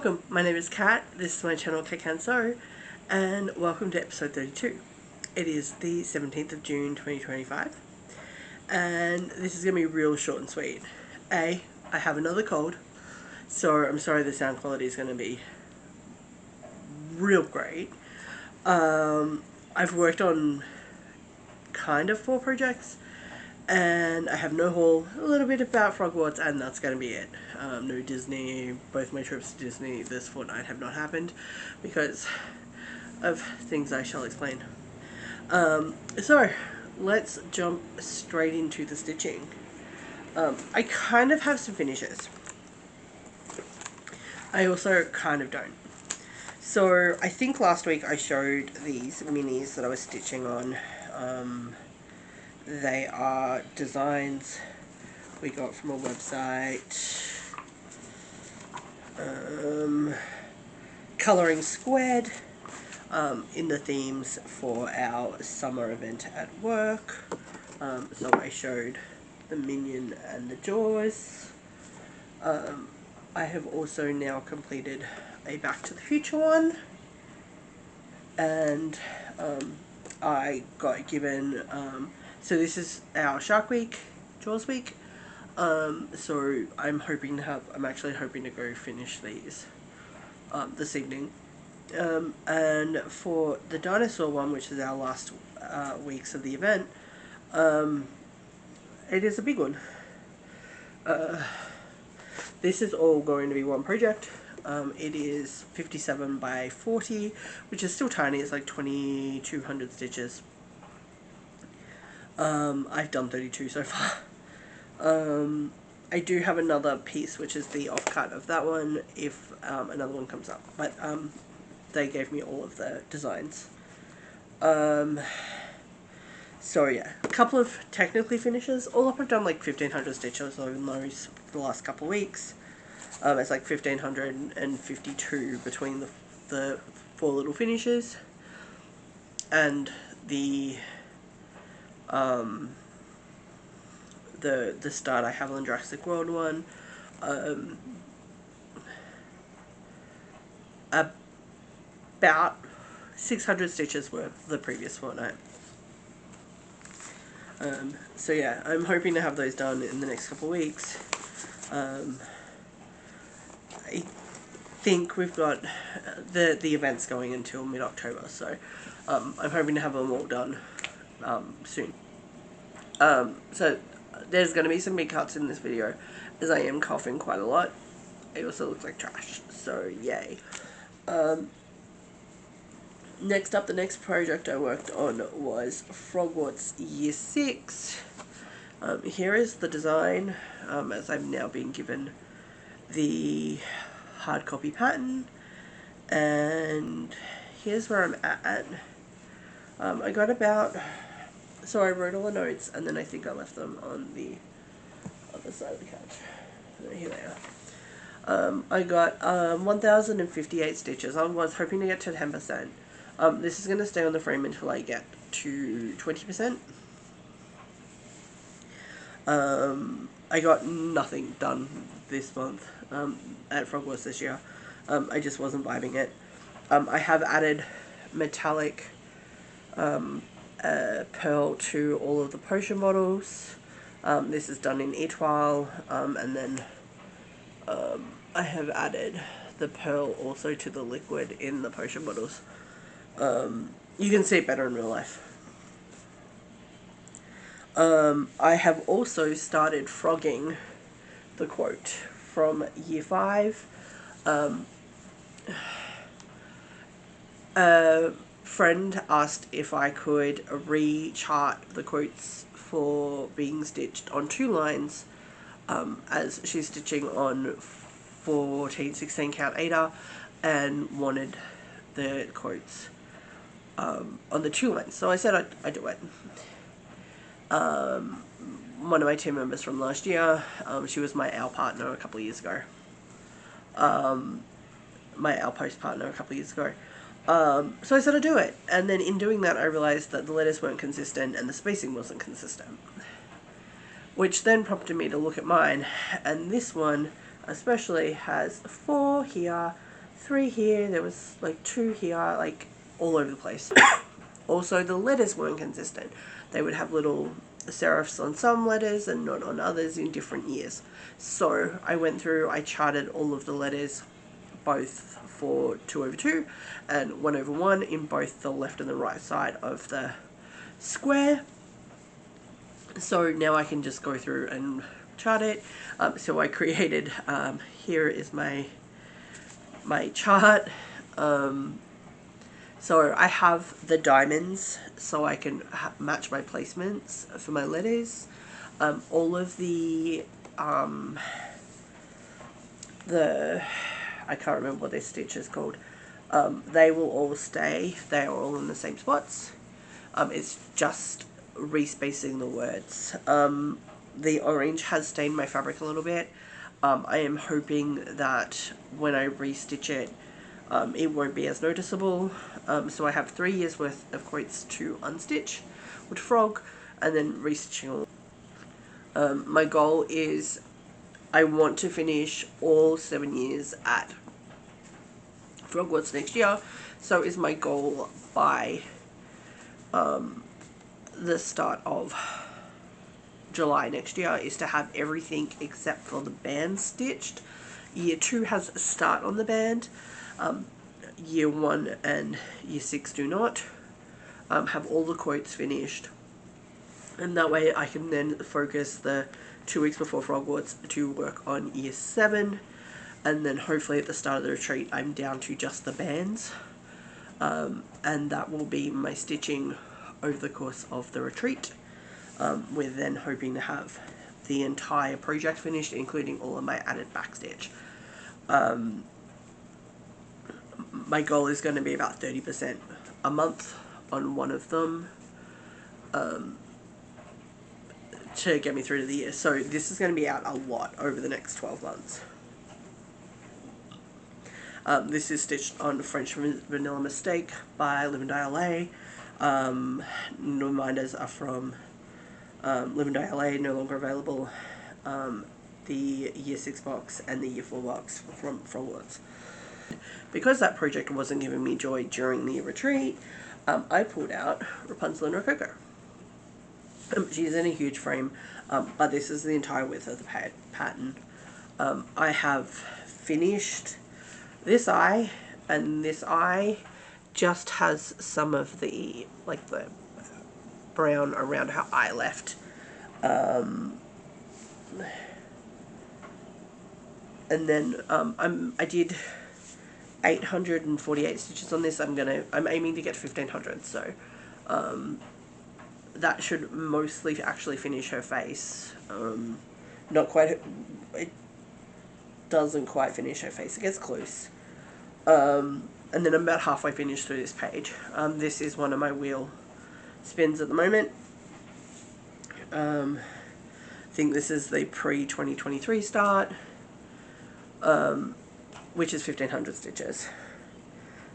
Welcome, my name is Kat, this is my channel Kat Can Sew, and welcome to episode 32. It is the 17th of June 2025, and this is going to be real short and sweet. I have another cold, so I'm sorry the sound quality is going to be real great. I've worked on kind of 4 projects, and I have no haul, a little bit about Frogwarts, and that's going to be it. No Disney. Both my trips to Disney this fortnight have not happened because of things I shall explain. So, let's jump straight into the stitching. I kind of have some finishes. I also kind of don't. So, I think last week I showed these minis that I was stitching on. They are designs we got from a website, Colouring Squared, in the themes for our summer event at work. So I showed the Minion and the Jaws. I have also now completed a Back to the Future one, and I got given, so this is our Shark Week, Jaws Week, so I'm actually hoping to go finish these this evening. And for the dinosaur one, which is our last weeks of the event, it is a big one. This is all going to be one project. It is 57 by 40, which is still tiny. It's like 2200 stitches. I've done 32 so far. I do have another piece, which is the offcut of that one, if another one comes up. But they gave me all of the designs. So yeah, a couple of technically finishes. All up I've done like 1500 stitches on those for the last couple of weeks. It's like 1552 between the 4 little finishes. And the start I have on Jurassic World one, about 600 stitches worth the previous fortnight. So yeah, I'm hoping to have those done in the next couple of weeks. I think we've got the events going until mid-October, so I'm hoping to have them all done soon. So there's going to be some big cuts in this video, as I am coughing quite a lot. It also looks like trash, so yay. Next up, the next project I worked on was Frogwarts Year 6. Here is the design, as I've now been given the hard copy pattern, and here's where I'm at. I got about, so I wrote all the notes, and then I think I left them on the other side of the couch. Here they are. I got 1058 stitches. I was hoping to get to 10%. This is going to stay on the frame until I get to 20%. I got nothing done this month at Frogwarts this year. I just wasn't vibing it. I have added metallic pearl to all of the potion bottles. This is done in Etoile, and then I have added the pearl also to the liquid in the potion bottles. You can see it better in real life. I have also started frogging the quote from year 5. A friend asked if I could re-chart the quotes for being stitched on 2 lines, as she's stitching on 14-16 count Ada and wanted the quotes on the 2 lines. So I said I'd do it. One of my team members from last year, she was my OWL partner a couple of years ago. My outpost partner a couple of years ago. So I said I'd do it, and then in doing that I realised that the letters weren't consistent and the spacing wasn't consistent, which then prompted me to look at mine, and this one especially has 4 here, 3 here, there was like 2 here, like all over the place. Also, the letters weren't consistent. They would have little serifs on some letters and not on others in different years. So I went through, I charted all of the letters, both for 2/2 and 1/1 in both the left and the right side of the square. So now I can just go through and chart it. So I created, here is my chart. So I have the diamonds so I can match my placements for my letters. All of the I can't remember what this stitch is called. They will all stay. They are all in the same spots. It's just respacing the words. The orange has stained my fabric a little bit. I am hoping that when I restitch it, it won't be as noticeable. So I have 3 years worth of quotes to unstitch with frog and then restitching all. My goal is I want to finish all 7 years at Frogwarts next year. So is my goal by the start of July next year is to have everything except for the band stitched. Year 2 has a start on the band. Year 1 and Year 6 do not. Have all the quotes finished. And that way I can then focus the 2 weeks before Frogwarts to work on Year 7. And then hopefully at the start of the retreat I'm down to just the bands. And that will be my stitching over the course of the retreat. We're then hoping to have the entire project finished, including all of my added backstitch. My goal is going to be about 30% a month on one of them to get me through to the year. So this is going to be out a lot over the next 12 months. This is stitched on French Vanilla Mistake by Live and Die LA. Reminders are from Live and Die LA, no longer available. The Year 6 box and the Year 4 box from Frogwarts. Because that project wasn't giving me joy during the retreat, I pulled out Rapunzel and Rococo. She's in a huge frame, but this is the entire width of the pattern. I have finished this eye, and this eye just has some of the, like the brown around her eye left. And then I did 848 stitches on this. I'm aiming to get 1500, so that should mostly actually finish her face. Not quite, it doesn't quite finish her face, it gets close. And then I'm about halfway finished through this page. This is one of my wheel spins at the moment. I think this is the pre-2023 start, which is 1500 stitches.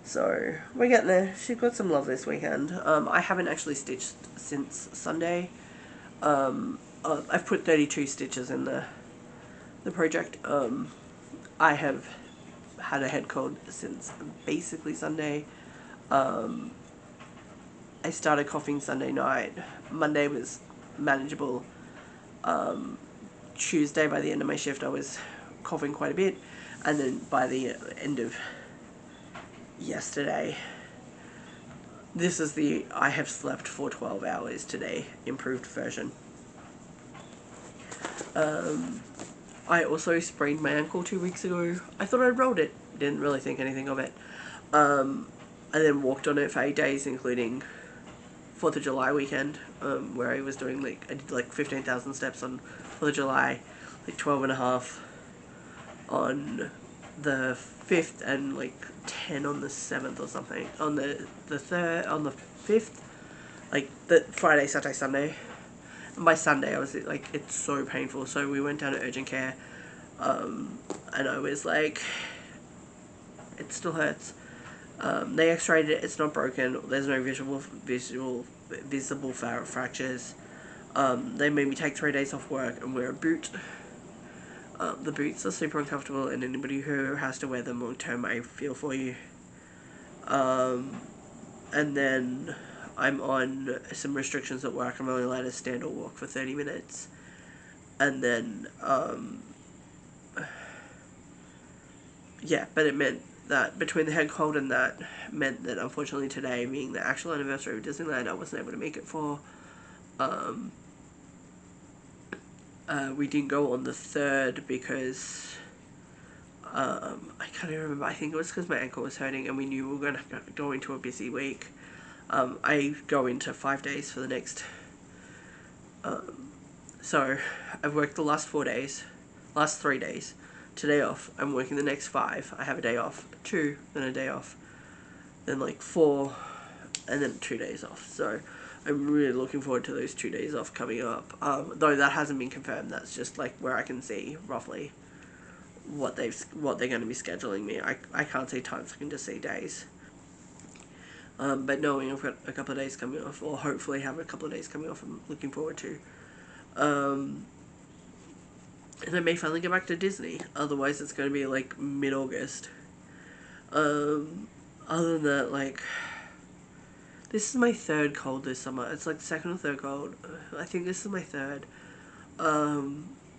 So we're getting there. She got some love this weekend. I haven't actually stitched since Sunday. I've put 32 stitches in the project. I have had a head cold since basically Sunday. I started coughing Sunday night. Monday was manageable. Tuesday, by the end of my shift, I was coughing quite a bit. And then by the end of yesterday, this is the I have slept for 12 hours today improved version. I also sprained my ankle 2 weeks ago. I thought I'd rolled it. Didn't really think anything of it. I then walked on it for 8 days, including 4th of July weekend, where I was doing I did like 15,000 steps on 4th of July, like 12.5 on the 5th, and like 10 on the 7th or something. On the 3rd, on the 5th, like the Friday, Saturday, Sunday. And by Sunday I was like, it's so painful. So we went down to urgent care, and I was like, it still hurts. They x-rayed it, it's not broken, there's no visible fractures. They made me take 3 days off work and wear a boot. The boots are super uncomfortable, and anybody who has to wear them long term, I feel for you. And then I'm on some restrictions at work. I'm only allowed to stand or walk for 30 minutes. And then, yeah, but it meant that between the head cold and that meant that unfortunately today, being the actual anniversary of Disneyland, I wasn't able to make it for. We didn't go on the 3rd because I can't even remember. I think it was because my ankle was hurting and we knew we were going to go into a busy week. I go into 5 days for the next. So I've worked the last 4 days, last 3 days. Today off. I'm working the next 5. I have a day off, 2, then a day off, then like 4, and then 2 days off. So I'm really looking forward to those 2 days off coming up. Though that hasn't been confirmed. That's just like where I can see roughly what they're going to be scheduling me. I can't see times. I can just see days. But knowing I've got a couple of days coming off, or hopefully have a couple of days coming off, I'm looking forward to. And I may finally get back to Disney. Otherwise, it's going to be like mid-August. Other than that, like, this is my 3rd cold this summer. It's like 2nd or 3rd cold. I think this is my 3rd.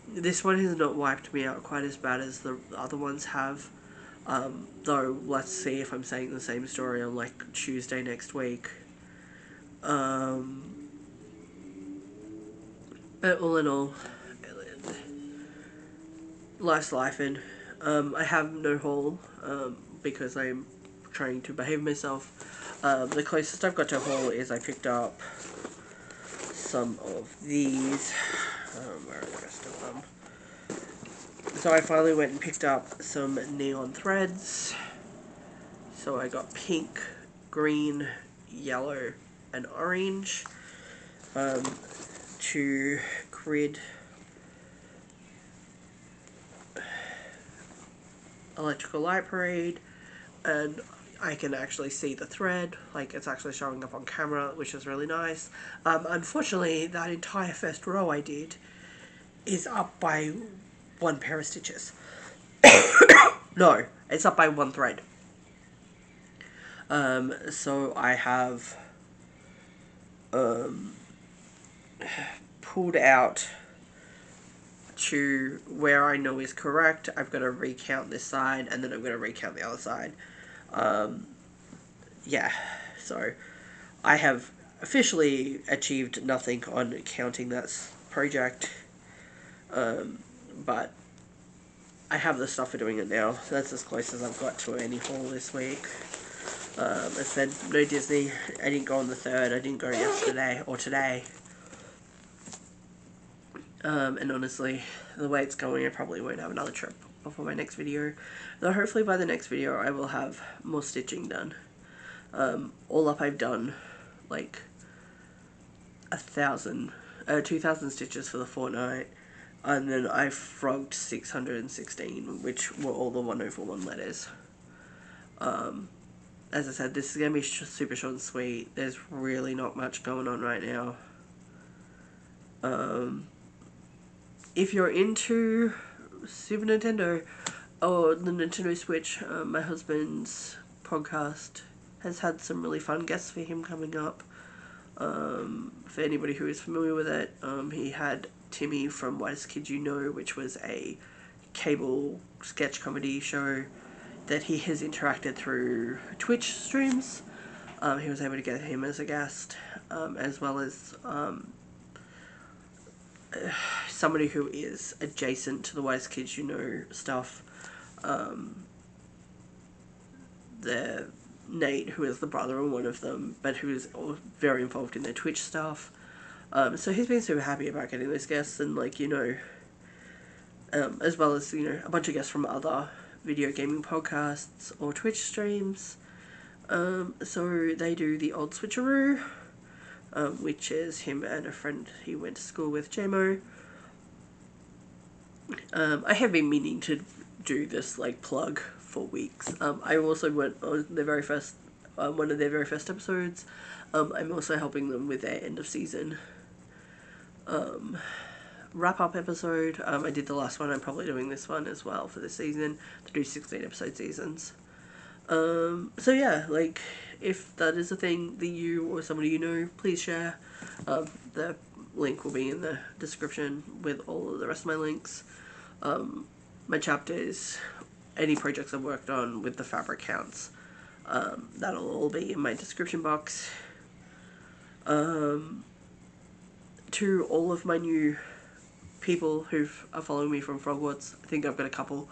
This one has not wiped me out quite as bad as the other ones have. Though, let's see if I'm saying the same story on like Tuesday next week. But all in all, life's lifing. I have no haul, because I'm trying to behave myself. The closest I've got to a haul is I picked up some of these. Where are the rest of them? So I finally went and picked up some neon threads. So I got pink, green, yellow, and orange. To grid electrical light parade, and I can actually see the thread, like it's actually showing up on camera, which is really nice. Unfortunately, that entire first row I did is up by 1 pair of stitches. No, it's up by 1 thread. So I have pulled out to where I know is correct. I've got to recount this side, and then I'm going to recount the other side. Yeah, so I have officially achieved nothing on counting that project, but I have the stuff for doing it now. That's as close as I've got to any haul this week. I said no Disney. I didn't go on the 3rd. I didn't go yesterday or today. And honestly, the way it's going, I probably won't have another trip before my next video. Though hopefully by the next video, I will have more stitching done. All up, I've done like 2,000 stitches for the fortnight, and then I frogged 616, which were all the 101 letters. As I said, this is going to be super short and sweet. There's really not much going on right now. If you're into Super Nintendo or the Nintendo Switch, my husband's podcast has had some really fun guests for him coming up. For anybody who is familiar with it, he had Timmy from Whitest Kid You Know, which was a cable sketch comedy show that he has interacted through Twitch streams. He was able to get him as a guest, as well as somebody who is adjacent to the Whitest Kids You Know stuff. The Nate, who is the brother of one of them, but who is very involved in their Twitch stuff. So he's been super happy about getting those guests, and like, you know, as well as, you know, a bunch of guests from other video gaming podcasts or Twitch streams. So they do the Old Switcharoo, which is him and a friend he went to school with, JMO. I have been meaning to do this like plug for weeks. I also went on the very first, one of their very first episodes. I'm also helping them with their end of season wrap-up episode. I did the last one. I'm probably doing this one as well for this season, to do 16-episode seasons. So yeah, like, if that is a thing that you or somebody you know, please share. The link will be in the description with all of the rest of my links. My chapters, any projects I've worked on with the fabric counts, that'll all be in my description box. To all of my new people who are following me from Frogwarts, I think I've got a couple.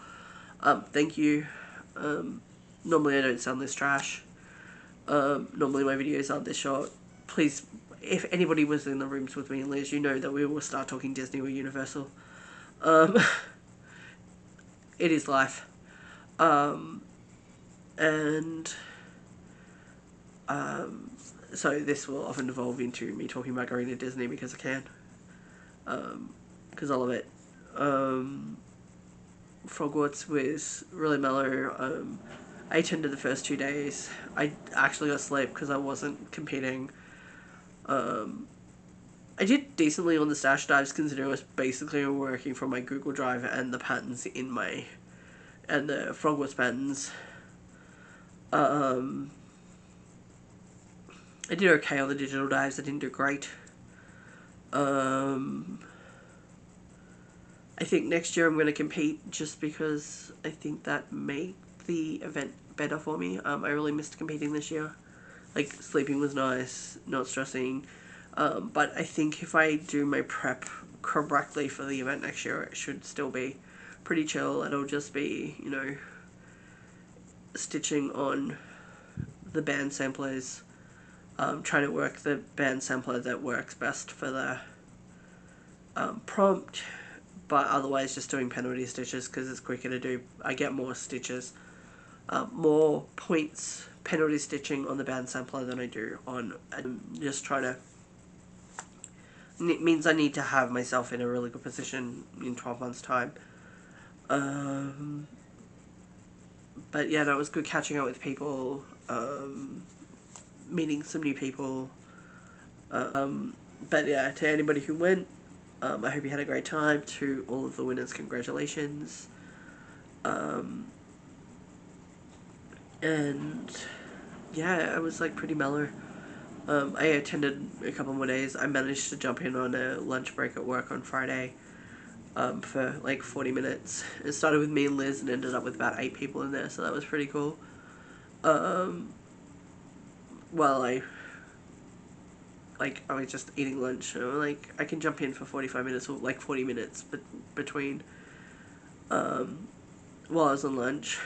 Thank you. Normally I don't sound this trash. Normally my videos aren't this short. Please, if anybody was in the rooms with me and Liz, you know that we will start talking Disney or Universal. It is life. So this will often evolve into me talking about going to Disney because I can. Because I love it. Frogwarts was really mellow. I attended the first 2 days. I actually got sleep because I wasn't competing. I did decently on the stash dives considering I was basically working from my Google Drive and the patterns in my... and the Frogwarts patterns. I did okay on the digital dives. I didn't do great. I think next year I'm going to compete just because I think that made the event better for me. I really missed competing this year. Like, sleeping was nice, not stressing. But I think if I do my prep correctly for the event next year, it should still be pretty chill. It'll just be, you know, stitching on the band samplers. Trying to work the band sampler that works best for the prompt, but otherwise just doing penalty stitches because it's quicker to do. I get more stitches, more points penalty stitching on the band sampler than I do on just trying to. It means I need to have myself in a really good position in 12 months time. But yeah, that was good catching up with people. Meeting some new people. But yeah, to anybody who went, I hope you had a great time. To all of the winners, congratulations. And yeah, I was like pretty mellow. I attended a couple more days. I managed to jump in on a lunch break at work on Friday for like 40 minutes. It started with me and Liz and ended up with about 8 people in there, so that was pretty cool. Well, I was just eating lunch, so like I can jump in for 45 minutes or like 40 minutes between while I was on lunch.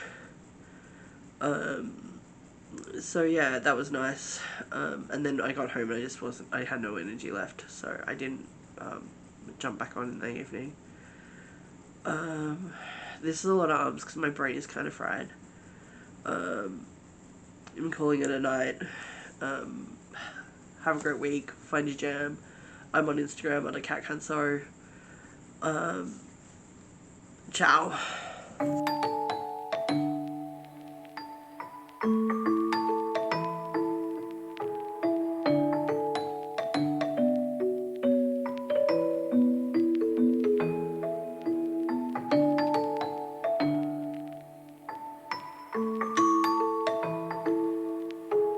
So yeah, that was nice. And then I got home and I had no energy left, so I didn't jump back on in the evening. This is a lot of arms because my brain is kind of fried. I'm calling it a night. Have a great week. Find your jam. I'm on Instagram under CatCanso. Ciao.